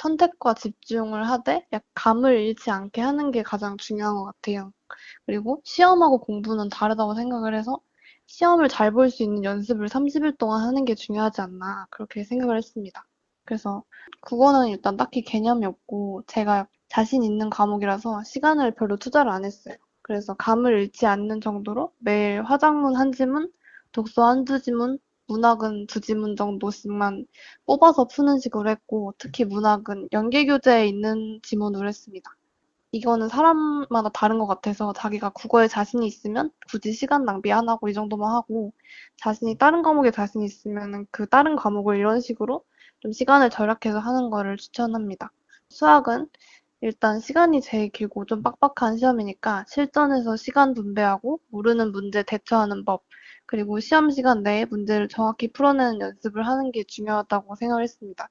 선택과 집중을 하되 약 감을 잃지 않게 하는 게 가장 중요한 것 같아요. 그리고 시험하고 공부는 다르다고 생각을 해서 시험을 잘 볼 수 있는 연습을 30일 동안 하는 게 중요하지 않나 그렇게 생각을 했습니다. 그래서 국어는 일단 딱히 개념이 없고 제가 자신 있는 과목이라서 시간을 별로 투자를 안 했어요. 그래서 감을 잃지 않는 정도로 매일 화작문 한 지문, 독서 한두 지문, 문학은 두 지문 정도씩만 뽑아서 푸는 식으로 했고 특히 문학은 연계교재에 있는 지문으로 했습니다. 이거는 사람마다 다른 것 같아서 자기가 국어에 자신이 있으면 굳이 시간 낭비 안 하고 이 정도만 하고 자신이 다른 과목에 자신이 있으면 그 다른 과목을 이런 식으로 좀 시간을 절약해서 하는 거를 추천합니다. 수학은 일단 시간이 제일 길고 좀 빡빡한 시험이니까 실전에서 시간 분배하고 모르는 문제 대처하는 법, 그리고 시험 시간 내에 문제를 정확히 풀어내는 연습을 하는 게 중요하다고 생각을 했습니다.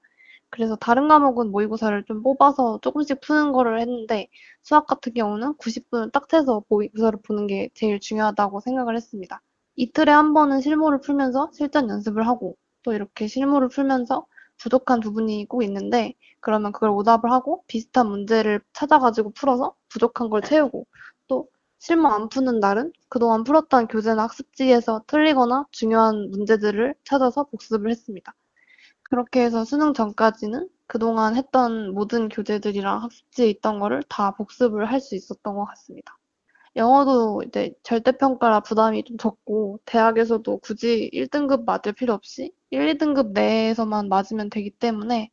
그래서 다른 과목은 모의고사를 좀 뽑아서 조금씩 푸는 거를 했는데 수학 같은 경우는 90분을 딱 재서 모의고사를 보는 게 제일 중요하다고 생각을 했습니다. 이틀에 한 번은 실무를 풀면서 실전 연습을 하고 또 이렇게 실무를 풀면서 부족한 부분이 꼭 있는데 그러면 그걸 오답을 하고 비슷한 문제를 찾아가지고 풀어서 부족한 걸 채우고 또 실무 안 푸는 날은 그동안 풀었던 교재나 학습지에서 틀리거나 중요한 문제들을 찾아서 복습을 했습니다. 그렇게 해서 수능 전까지는 그동안 했던 모든 교재들이랑 학습지에 있던 거를 다 복습을 할 수 있었던 것 같습니다. 영어도 이제 절대평가라 부담이 좀 적고 대학에서도 굳이 1등급 맞을 필요 없이 1, 2등급 내에서만 맞으면 되기 때문에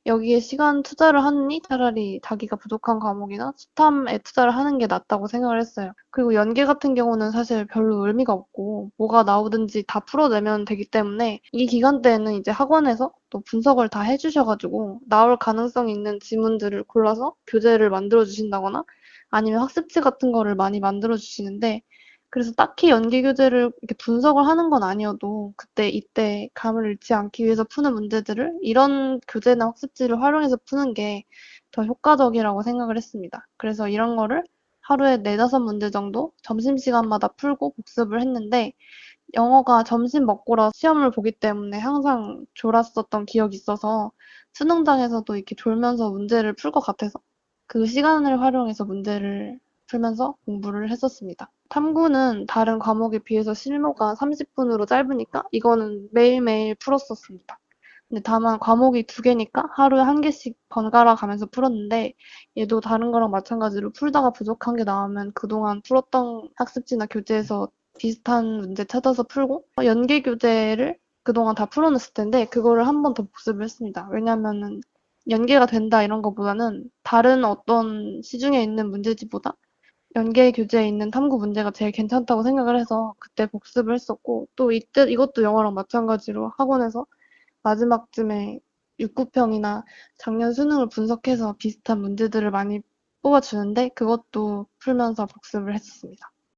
여기에 시간 투자를 하느니 차라리 자기가 부족한 과목이나 수탐에 투자를 하는 게 낫다고 생각을 했어요. 그리고 연계 같은 경우는 사실 별로 의미가 없고 뭐가 나오든지 다 풀어내면 되기 때문에 이 기간대에는 이제 학원에서 또 분석을 다 해주셔가지고 나올 가능성 있는 지문들을 골라서 교재를 만들어 주신다거나 아니면 학습지 같은 거를 많이 만들어 주시는데 그래서 딱히 연계 교재를 이렇게 분석을 하는 건 아니어도 그때 이때 감을 잃지 않기 위해서 푸는 문제들을 이런 교재나 학습지를 활용해서 푸는 게 더 효과적이라고 생각을 했습니다. 그래서 이런 거를 하루에 4~5문제 정도 점심시간마다 풀고 복습을 했는데 영어가 점심 먹고라 시험을 보기 때문에 항상 졸았었던 기억이 있어서 수능장에서도 이렇게 졸면서 문제를 풀 것 같아서 그 시간을 활용해서 문제를 풀면서 공부를 했었습니다. 탐구는 다른 과목에 비해서 실무가 30분으로 짧으니까 이거는 매일매일 풀었었습니다. 근데 다만 과목이 두 개니까 하루에 한 개씩 번갈아 가면서 풀었는데 얘도 다른 거랑 마찬가지로 풀다가 부족한 게 나오면 그동안 풀었던 학습지나 교재에서 비슷한 문제 찾아서 풀고 연계 교재를 그동안 다 풀어냈을 텐데 그거를 한 번 더 복습을 했습니다. 왜냐면은 연계가 된다 이런 거보다는 다른 어떤 시중에 있는 문제집보다 연계 교재에 있는 탐구 문제가 제일 괜찮다고 생각을 해서 그때 복습을 했었고 또 이때 이것도 영어랑 마찬가지로 학원에서 마지막쯤에 6, 9평이나 작년 수능을 분석해서 비슷한 문제들을 많이 뽑아주는데 그것도 풀면서 복습을 했었습니다.